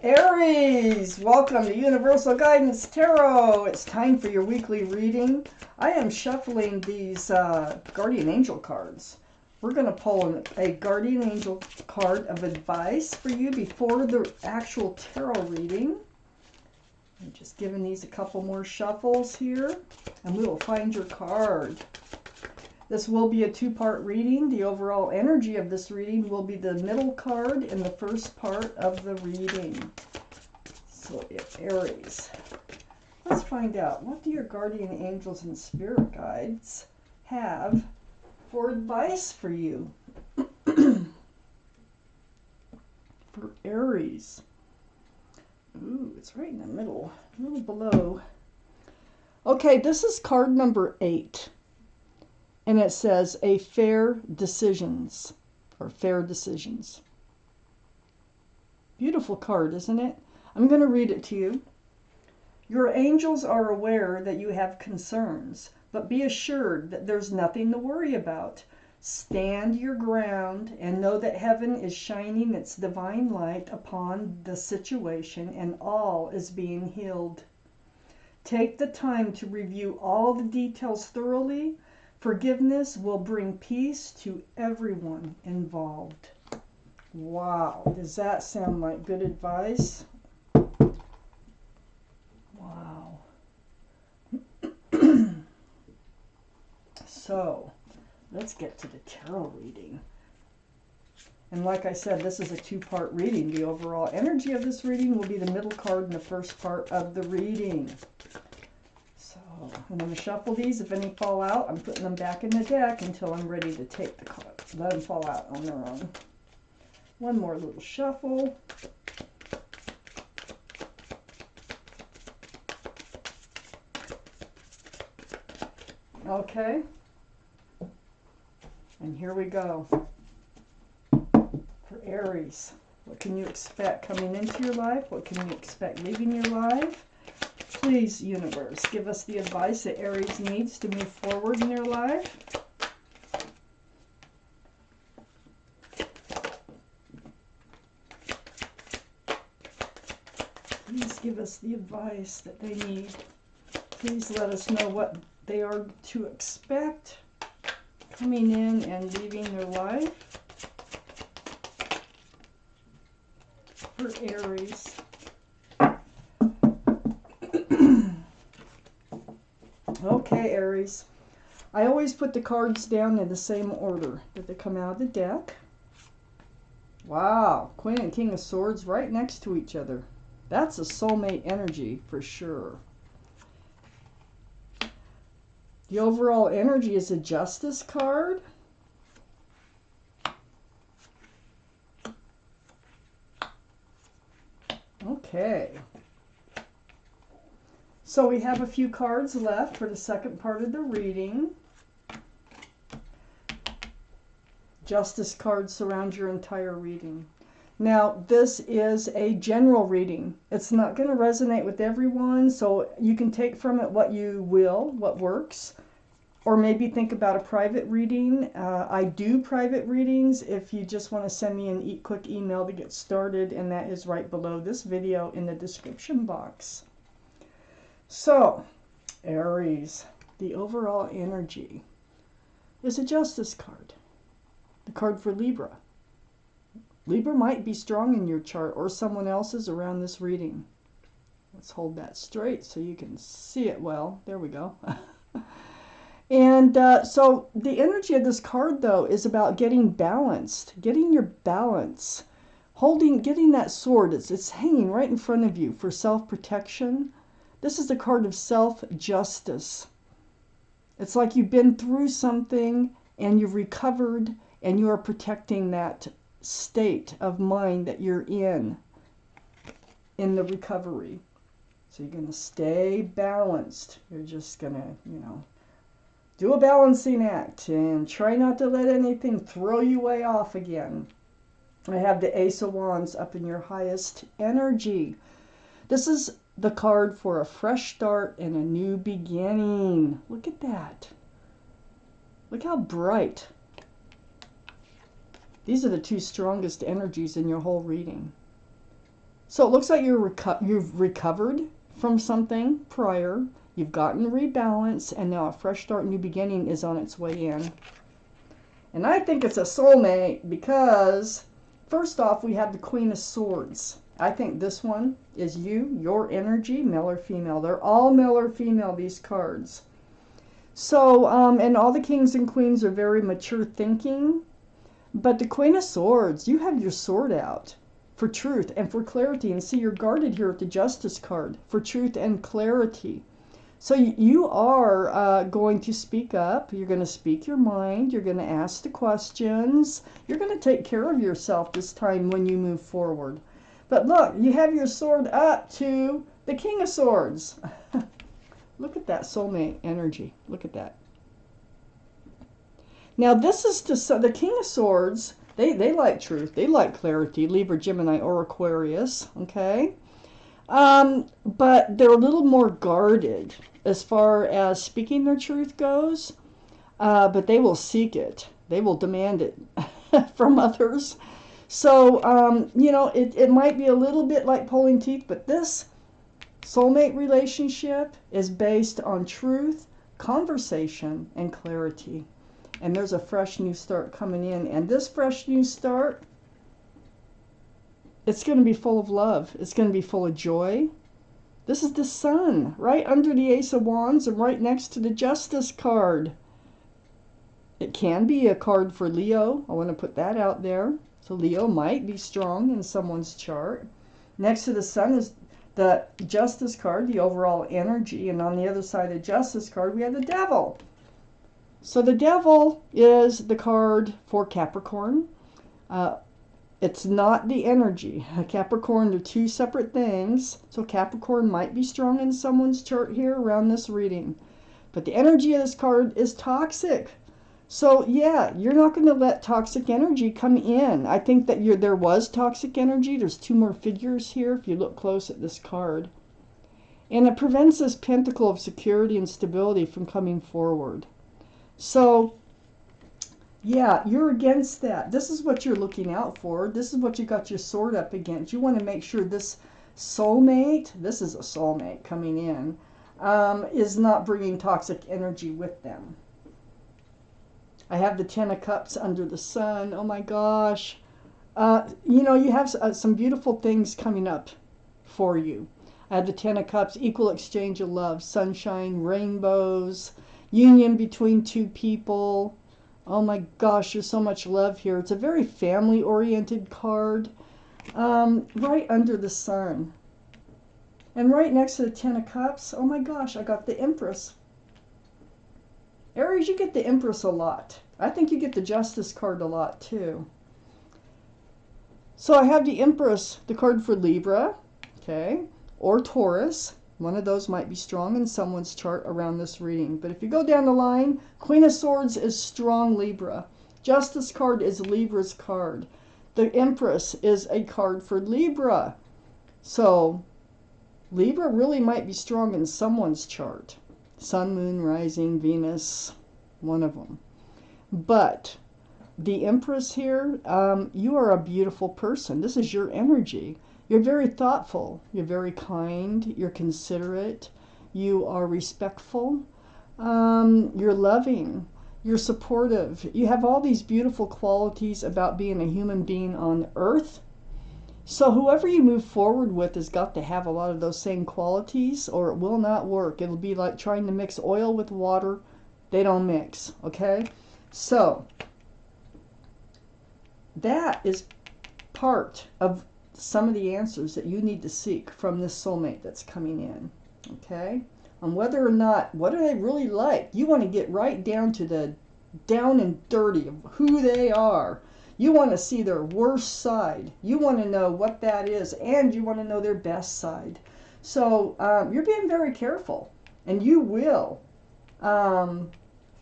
Aries, welcome to Universal Guidance Tarot. It's time for your weekly reading. I am shuffling these Guardian Angel cards. We're going to pull a Guardian Angel card of advice for you before the actual tarot reading. I'm just giving these a couple more shuffles here, and we will find your card. This will be a two-part reading. The overall energy of this reading will be the middle card in the first part of the reading. So, Aries, let's find out, what do your guardian angels and spirit guides have for advice for you? For Aries. Ooh, it's right in the middle, a little below. Okay, this is card number 8. And it says, a fair decisions, or fair decisions. Beautiful card, isn't it? I'm going to read it to you. Your angels are aware that you have concerns, but be assured that there's nothing to worry about. Stand your ground and know that heaven is shining its divine light upon the situation and all is being healed. Take the time to review all the details thoroughly. Forgiveness will bring peace to everyone involved. Wow, does that sound like good advice? Wow. So, let's get to the tarot reading. And like I said, this is a two-part reading. The overall energy of this reading will be the middle card in the first part of the reading. I'm going to shuffle these. If any fall out, I'm putting them back in the deck until I'm ready to take the cards. Let them fall out on their own. One more little shuffle. Okay. And here we go. For Aries, what can you expect coming into your life? What can you expect leaving your life? Please, universe, give us the advice that Aries needs to move forward in their life. Please give us the advice that they need. Please let us know what they are to expect coming in and leaving their life. For Aries. Okay, Aries. I always put the cards down in the same order that they come out of the deck. Wow, Queen and King of Swords right next to each other. That's a soulmate energy for sure. The overall energy is a Justice card. Okay. So we have a few cards left for the second part of the reading. Justice cards surround your entire reading. Now, this is a general reading. It's not going to resonate with everyone, so you can take from it what you will, what works, or maybe think about a private reading. I do private readings if you just want to send me a quick email to get started, and that is right below this video in the description box. So, Aries, the overall energy is a Justice card. The card for Libra. Libra might be strong in your chart or someone else's around this reading. Let's hold that straight so you can see it well. There we go. And so the energy of this card, though, is about getting balanced, getting your balance, getting that sword. It's hanging right in front of you for self-protection. This is the card of self-justice. It's like you've been through something and you've recovered and you are protecting that state of mind that you're in the recovery. So you're going to stay balanced. You're just going to, do a balancing act and try not to let anything throw you way off again. I have the Ace of Wands up in your highest energy. This is the card for a fresh start and a new beginning. Look at that. Look how bright. These are the two strongest energies in your whole reading. So it looks like you've recovered from something prior. You've gotten rebalance, and now a fresh start, new beginning is on its way in. And I think it's a soulmate because, first off, we have the Queen of Swords. I think this one is you, your energy, male or female. They're all male or female, these cards. So, and all the kings and queens are very mature thinking. But the Queen of Swords, you have your sword out for truth and for clarity. And see, you're guarded here with the Justice card for truth and clarity. So you are going to speak up. You're going to speak your mind. You're going to ask the questions. You're going to take care of yourself this time when you move forward. But look, you have your sword up to the King of Swords. Look at that soulmate energy. Look at that. Now this is the King of Swords. They like truth. They like clarity. Libra, Gemini, or Aquarius. Okay. But they're a little more guarded as far as speaking their truth goes. But they will seek it. They will demand it from others. So, you know, it might be a little bit like pulling teeth, but this soulmate relationship is based on truth, conversation, and clarity. And there's a fresh new start coming in. And this fresh new start, it's going to be full of love. It's going to be full of joy. This is the Sun, right under the Ace of Wands and right next to the Justice card. It can be a card for Leo. I want to put that out there. So Leo might be strong in someone's chart. Next to the Sun is the Justice card, the overall energy. And on the other side of the Justice card, we have the Devil. So the Devil is the card for Capricorn. It's not the energy. Capricorn are two separate things. So Capricorn might be strong in someone's chart here around this reading. But the energy of this card is toxic. So yeah, you're not going to let toxic energy come in. I think that there was toxic energy. There's two more figures here if you look close at this card. And it prevents this pentacle of security and stability from coming forward. So yeah, you're against that. This is what you're looking out for. This is what you got your sword up against. You want to make sure this soulmate, this is a soulmate coming in, is not bringing toxic energy with them. I have the Ten of Cups under the Sun. Oh my gosh. You know, you have some beautiful things coming up for you. I have the Ten of Cups, equal exchange of love, sunshine, rainbows, union between two people. Oh my gosh, there's so much love here. It's a very family-oriented card. Right under the Sun. And right next to the Ten of Cups, oh my gosh, I got the Empress. Aries, you get the Empress a lot. I think you get the Justice card a lot too. So I have the Empress, the card for Libra, okay, or Taurus. One of those might be strong in someone's chart around this reading. But if you go down the line, Queen of Swords is strong Libra. Justice card is Libra's card. The Empress is a card for Libra. So Libra really might be strong in someone's chart. Sun, Moon, Rising, Venus, one of them. But the Empress here, you are a beautiful person. This is your energy. You're very thoughtful. You're very kind. You're considerate. You are respectful. You're loving. You're supportive. You have all these beautiful qualities about being a human being on Earth. So whoever you move forward with has got to have a lot of those same qualities or it will not work. It'll be like trying to mix oil with water. They don't mix, okay? So that is part of some of the answers that you need to seek from this soulmate that's coming in, okay? On whether or not, what are they really like? You want to get right down to the down and dirty of who they are. You want to see their worst side. You want to know what that is, and you want to know their best side. So you're being very careful, and you will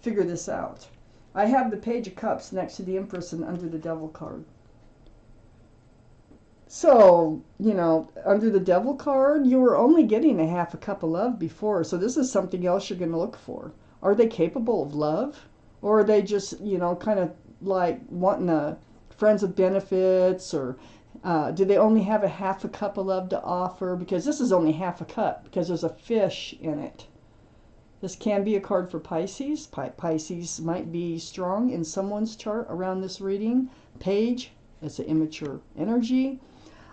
figure this out. I have the Page of Cups next to the Empress and under the Devil card. So, you know, under the Devil card, you were only getting a half a cup of love before. So this is something else you're going to look for. Are they capable of love? Or are they just, you know, kind of like wanting a friends with benefits or Do they only have a half a cup of love to offer? Because this is only half a cup because there's a fish in it. This can be a card for Pisces. Pisces might be strong in someone's chart around this reading. Page, it's an immature energy.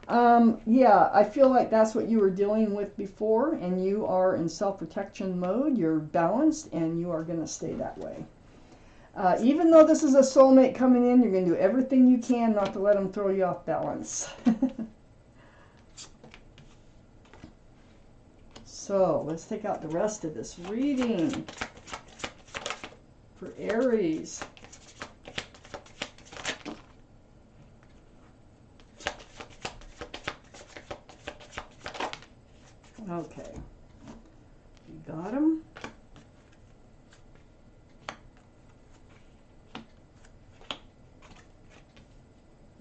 Yeah, I feel like that's what you were dealing with before, and you are in self-protection mode. You're balanced, and you are going to stay that way. Even though this is a soulmate coming in, you're going to do everything you can not to let them throw you off balance. So let's take out the rest of this reading for Aries. Okay, you got them.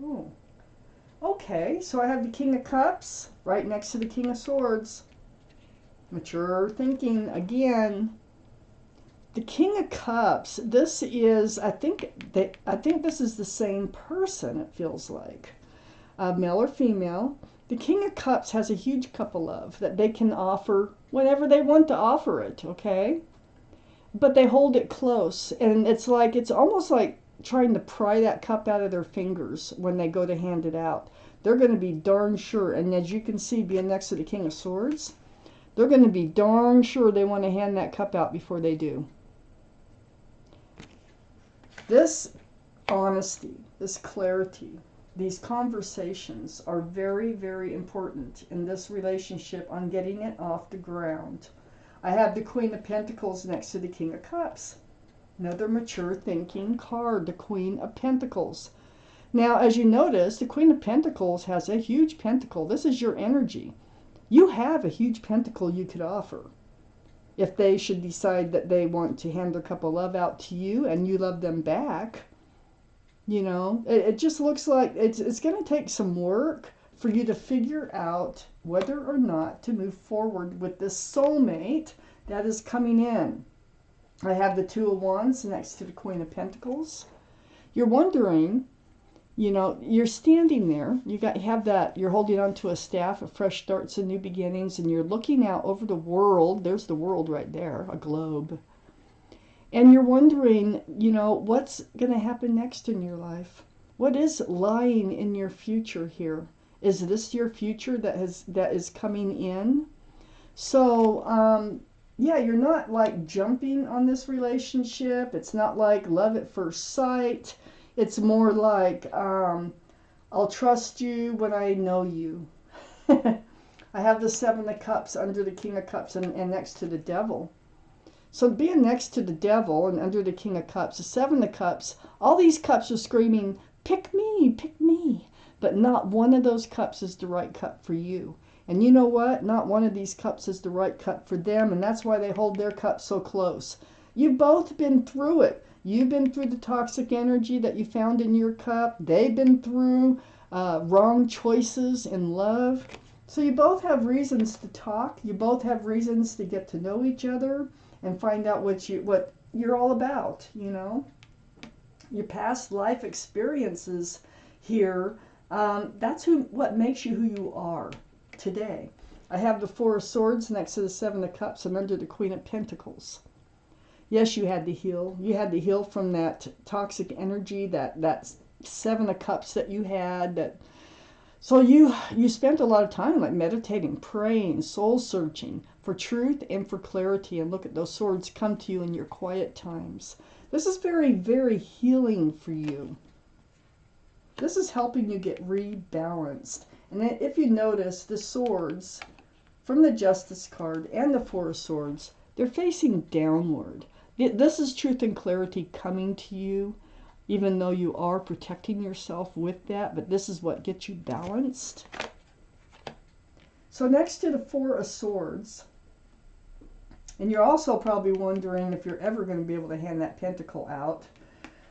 Oh, okay, so I have the King of Cups right next to the King of Swords. Mature thinking again. The King of Cups, this is, I think this is the same person, it feels like. Male or female. The King of Cups has a huge cup of love that they can offer whenever they want to offer it, okay? But they hold it close, and it's almost like trying to pry that cup out of their fingers when they go to hand it out. They're going to be darn sure, and as you can see, being next to the King of Swords, they're going to be darn sure they want to hand that cup out before they do. This honesty, this clarity, these conversations are very, very important in this relationship on getting it off the ground. I have the Queen of Pentacles next to the King of Cups. Another mature thinking card, the Queen of Pentacles. Now, as you notice, the Queen of Pentacles has a huge pentacle. This is your energy. You have a huge pentacle you could offer. If they should decide that they want to hand their cup of love out to you and you love them back, you know, it just looks like it's going to take some work for you to figure out whether or not to move forward with this soulmate that is coming in. I have the Two of Wands next to the Queen of Pentacles. You're wondering, you know, you're standing there, you're holding on to a staff of fresh starts and new beginnings, and you're looking out over the world. There's the world right there, a globe. And you're wondering, you know, what's going to happen next in your life? What is lying in your future here? Is this your future that is coming in? So, yeah, you're not like jumping on this relationship. It's not like love at first sight. It's more like, I'll trust you when I know you. I have the Seven of Cups under the King of Cups and next to the Devil. So being next to the Devil and under the King of Cups, the Seven of Cups, all these cups are screaming, pick me, pick me. But not one of those cups is the right cup for you. And you know what? Not one of these cups is the right cup for them, and that's why they hold their cup so close. You've both been through it. You've been through the toxic energy that you found in your cup. They've been through wrong choices in love. So you both have reasons to talk. You both have reasons to get to know each other and find out what you're all about, you know. Your past life experiences here, that's what makes you who you are today. I have the Four of Swords next to the Seven of Cups and under the Queen of Pentacles. Yes, you had to heal. You had to heal from that toxic energy, that Seven of Cups that you had. So you spent a lot of time like meditating, praying, soul searching for truth and for clarity. And look at those swords come to you in your quiet times. This is very, very healing for you. This is helping you get rebalanced. And if you notice, the swords from the Justice card and the Four of Swords, they're facing downward. This is truth and clarity coming to you, even though you are protecting yourself with that, but this is what gets you balanced. So next to the Four of Swords, and you're also probably wondering if you're ever going to be able to hand that pentacle out,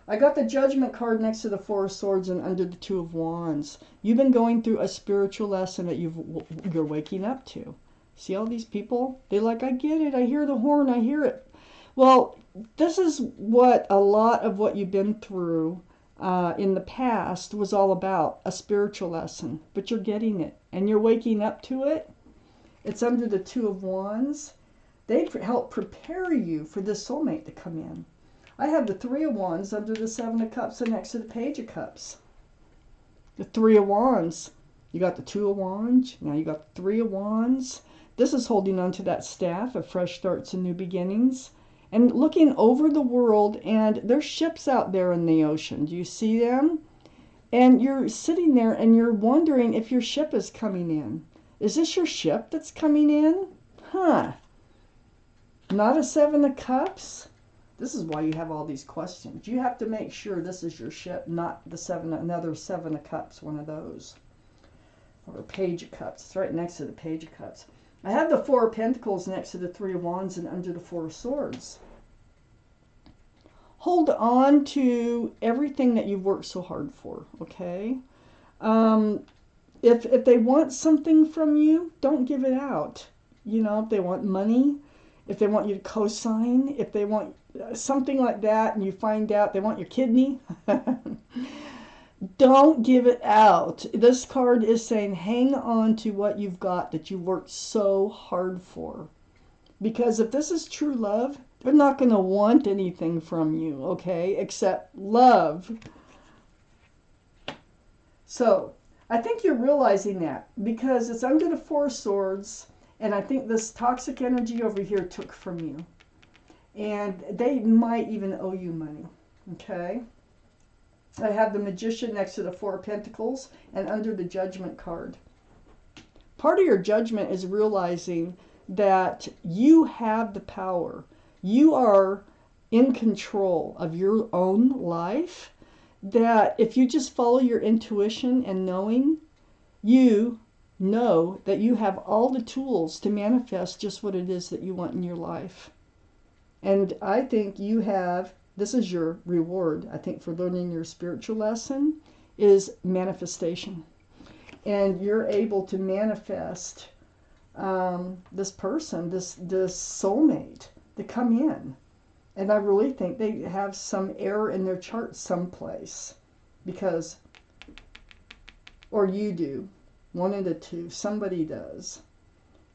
I got the Judgment card next to the Four of Swords and under the Two of Wands. You've been going through a spiritual lesson that you're waking up to. See all these people? They're like, I get it. I hear the horn. I hear it. Well, this is what a lot of what you've been through in the past was all about a spiritual lesson, but you're getting it and you're waking up to it. It's under the Two of Wands. They help prepare you for this soulmate to come in. I have the Three of Wands under the Seven of Cups and next to the Page of Cups. The Three of Wands. You got the Two of Wands. Now you got the Three of Wands. This is holding on to that staff of fresh starts and new beginnings. And looking over the world, and there's ships out there in the ocean. Do you see them? And you're sitting there and you're wondering if your ship is coming in. Is this your ship that's coming in? Huh. Not a Seven of Cups? This is why you have all these questions. You have to make sure this is your ship, not the another Seven of Cups, one of those. Or Page of Cups. It's right next to the Page of Cups. I have the Four of Pentacles next to the Three of Wands and under the Four of Swords. Hold on to everything that you've worked so hard for, okay? If they want something from you, don't give it out. You know, if they want money, if they want you to co-sign, if they want something like that, and you find out they want your kidney, don't give it out. This card is saying hang on to what you've got that you worked so hard for. Because if this is true love, they're not going to want anything from you, okay, except love. So I think you're realizing that because it's under the Four of Swords, and I think this toxic energy over here took from you. And they might even owe you money, okay? I have the Magician next to the Four of Pentacles and under the Judgment card. Part of your judgment is realizing that you have the power. You are in control of your own life. That if you just follow your intuition and knowing, you know that you have all the tools to manifest just what it is that you want in your life. And I think you have, this is your reward, I think, for learning your spiritual lesson, is manifestation. And you're able to manifest this person, this soulmate, to come in. And I really think they have some error in their chart someplace. Because, or you do, one of the two, somebody does.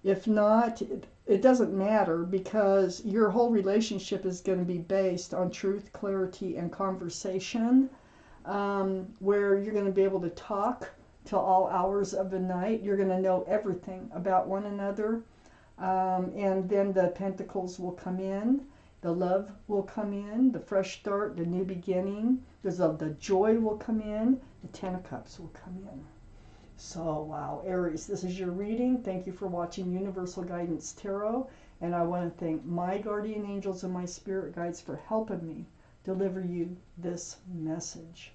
If not, it doesn't matter, because your whole relationship is going to be based on truth, clarity, and conversation, where you're going to be able to talk till all hours of the night. You're going to know everything about one another. And then the Pentacles will come in. The love will come in. The fresh start, the new beginning. The joy will come in. The Ten of Cups will come in. So, wow, Aries, this is your reading. Thank you for watching Universal Guidance Tarot. And I want to thank my guardian angels and my spirit guides for helping me deliver you this message.